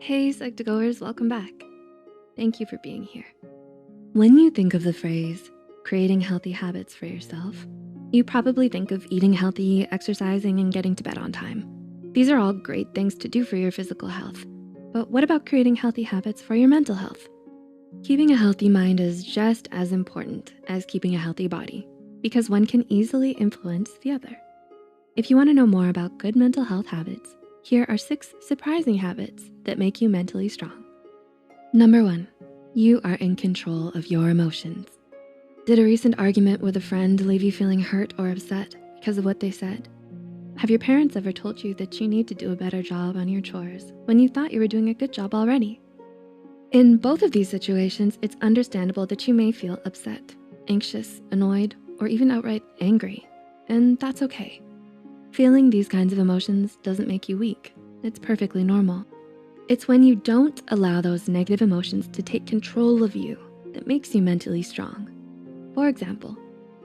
Hey, Psych2Goers, welcome back. Thank you for being here. When you think of the phrase, creating healthy habits for yourself, you probably think of eating healthy, exercising, and getting to bed on time. These are all great things to do for your physical health. But what about creating healthy habits for your mental health? Keeping a healthy mind is just as important as keeping a healthy body because one can easily influence the other. If you wanna know more about good mental health habits, here are 6 surprising habits that make you mentally strong. Number 1, you are in control of your emotions. Did a recent argument with a friend leave you feeling hurt or upset because of what they said? Have your parents ever told you that you need to do a better job on your chores when you thought you were doing a good job already? In both of these situations, it's understandable that you may feel upset, anxious, annoyed, or even outright angry, and that's okay. Feeling these kinds of emotions doesn't make you weak. It's perfectly normal. It's when you don't allow those negative emotions to take control of you that makes you mentally strong. For example,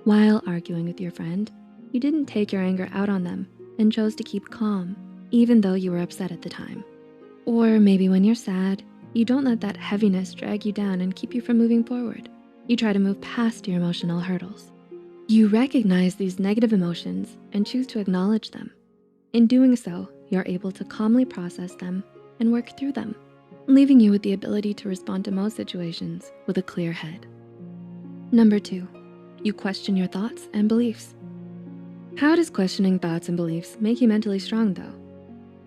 while arguing with your friend, you didn't take your anger out on them and chose to keep calm, even though you were upset at the time. Or maybe when you're sad, you don't let that heaviness drag you down and keep you from moving forward. You try to move past your emotional hurdles. You recognize these negative emotions and choose to acknowledge them. In doing so, you're able to calmly process them and work through them, leaving you with the ability to respond to most situations with a clear head. Number 2, you question your thoughts and beliefs. How does questioning thoughts and beliefs make you mentally strong though?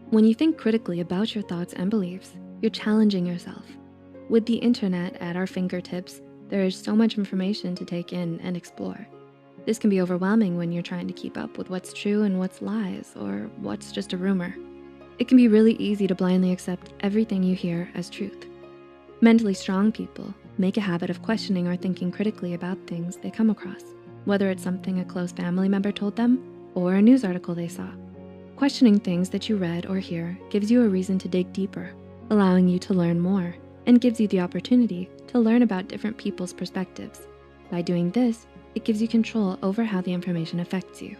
When you think critically about your thoughts and beliefs, you're challenging yourself. With the internet at our fingertips, there is so much information to take in and explore. This can be overwhelming when you're trying to keep up with what's true and what's lies or what's just a rumor. It can be really easy to blindly accept everything you hear as truth. Mentally strong people make a habit of questioning or thinking critically about things they come across, whether it's something a close family member told them or a news article they saw. Questioning things that you read or hear gives you a reason to dig deeper, allowing you to learn more, and gives you the opportunity to learn about different people's perspectives. By doing this, it gives you control over how the information affects you.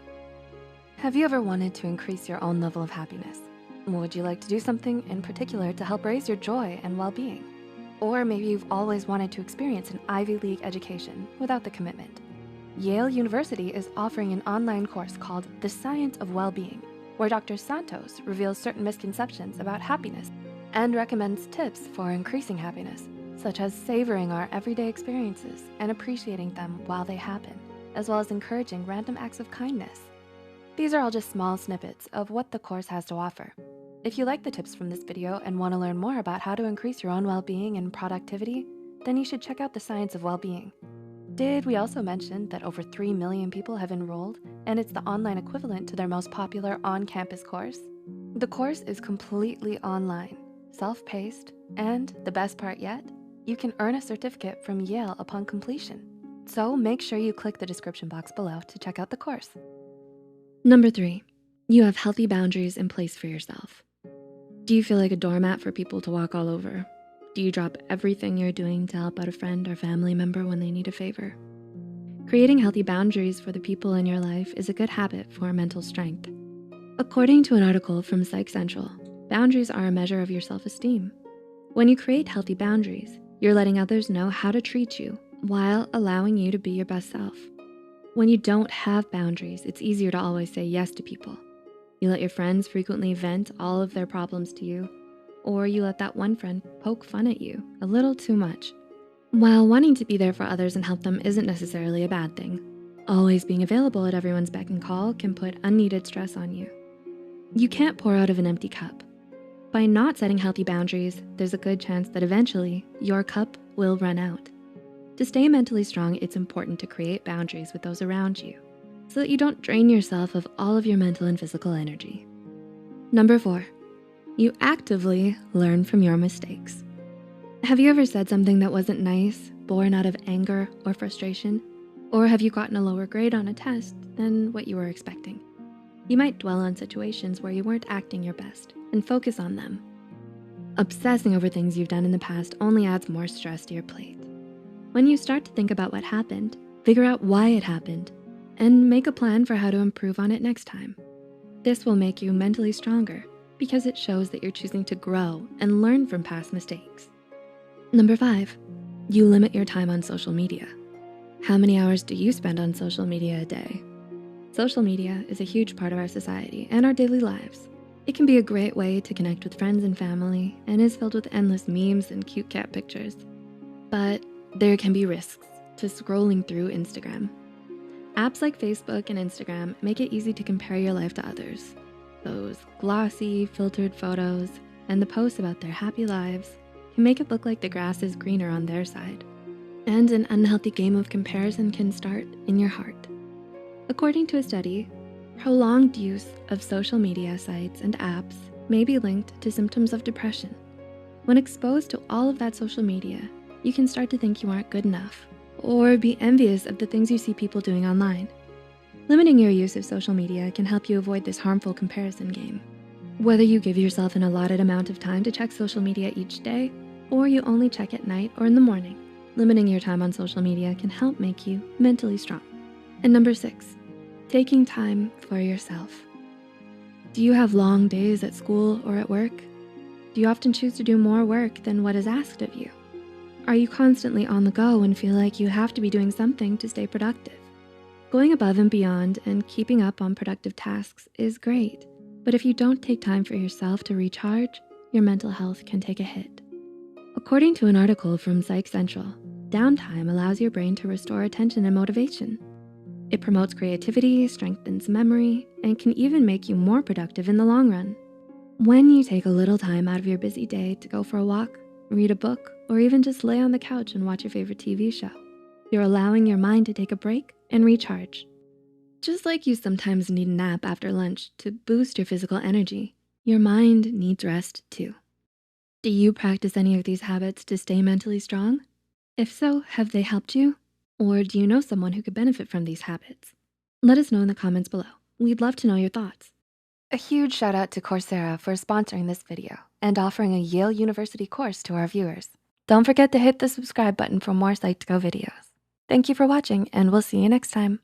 Have you ever wanted to increase your own level of happiness? Would you like to do something in particular to help raise your joy and well-being? Or maybe you've always wanted to experience an Ivy League education without the commitment. Yale University is offering an online course called The Science of Well-Being, where Dr. Santos reveals certain misconceptions about happiness and recommends tips for increasing happiness, such as savoring our everyday experiences and appreciating them while they happen, as well as encouraging random acts of kindness. These are all just small snippets of what the course has to offer. If you like the tips from this video and wanna learn more about how to increase your own well-being and productivity, then you should check out The Science of Well-Being. Did we also mention that over 3 million people have enrolled and it's the online equivalent to their most popular on-campus course? The course is completely online, self-paced, and the best part yet, you can earn a certificate from Yale upon completion. So make sure you click the description box below to check out the course. Number 3, you have healthy boundaries in place for yourself. Do you feel like a doormat for people to walk all over? Do you drop everything you're doing to help out a friend or family member when they need a favor? Creating healthy boundaries for the people in your life is a good habit for mental strength. According to an article from Psych Central, boundaries are a measure of your self-esteem. When you create healthy boundaries, you're letting others know how to treat you while allowing you to be your best self. When you don't have boundaries, it's easier to always say yes to people. You let your friends frequently vent all of their problems to you, or you let that one friend poke fun at you a little too much. While wanting to be there for others and help them isn't necessarily a bad thing, always being available at everyone's beck and call can put unneeded stress on you. You can't pour out of an empty cup. By not setting healthy boundaries, there's a good chance that eventually your cup will run out. To stay mentally strong, it's important to create boundaries with those around you so that you don't drain yourself of all of your mental and physical energy. Number 4, you actively learn from your mistakes. Have you ever said something that wasn't nice, born out of anger or frustration? Or have you gotten a lower grade on a test than what you were expecting? You might dwell on situations where you weren't acting your best and focus on them. Obsessing over things you've done in the past only adds more stress to your plate. When you start to think about what happened, figure out why it happened, and make a plan for how to improve on it next time. This will make you mentally stronger because it shows that you're choosing to grow and learn from past mistakes. Number 5, you limit your time on social media. How many hours do you spend on social media a day? Social media is a huge part of our society and our daily lives. It can be a great way to connect with friends and family and is filled with endless memes and cute cat pictures. But there can be risks to scrolling through Instagram. Apps like Facebook and Instagram make it easy to compare your life to others. Those glossy, filtered photos and the posts about their happy lives can make it look like the grass is greener on their side. And an unhealthy game of comparison can start in your heart. According to a study, prolonged use of social media sites and apps may be linked to symptoms of depression. When exposed to all of that social media, you can start to think you aren't good enough or be envious of the things you see people doing online. Limiting your use of social media can help you avoid this harmful comparison game. Whether you give yourself an allotted amount of time to check social media each day, or you only check at night or in the morning, limiting your time on social media can help make you mentally strong. And number 6, taking time for yourself. Do you have long days at school or at work? Do you often choose to do more work than what is asked of you? Are you constantly on the go and feel like you have to be doing something to stay productive? Going above and beyond and keeping up on productive tasks is great, but if you don't take time for yourself to recharge, your mental health can take a hit. According to an article from Psych Central, downtime allows your brain to restore attention and motivation. It promotes creativity, strengthens memory, and can even make you more productive in the long run. When you take a little time out of your busy day to go for a walk, read a book, or even just lay on the couch and watch your favorite TV show, you're allowing your mind to take a break and recharge. Just like you sometimes need a nap after lunch to boost your physical energy, your mind needs rest too. Do you practice any of these habits to stay mentally strong? If so, have they helped you? Or do you know someone who could benefit from these habits? Let us know in the comments below. We'd love to know your thoughts. A huge shout out to Coursera for sponsoring this video and offering a Yale University course to our viewers. Don't forget to hit the subscribe button for more Psych2Go videos. Thank you for watching, and we'll see you next time.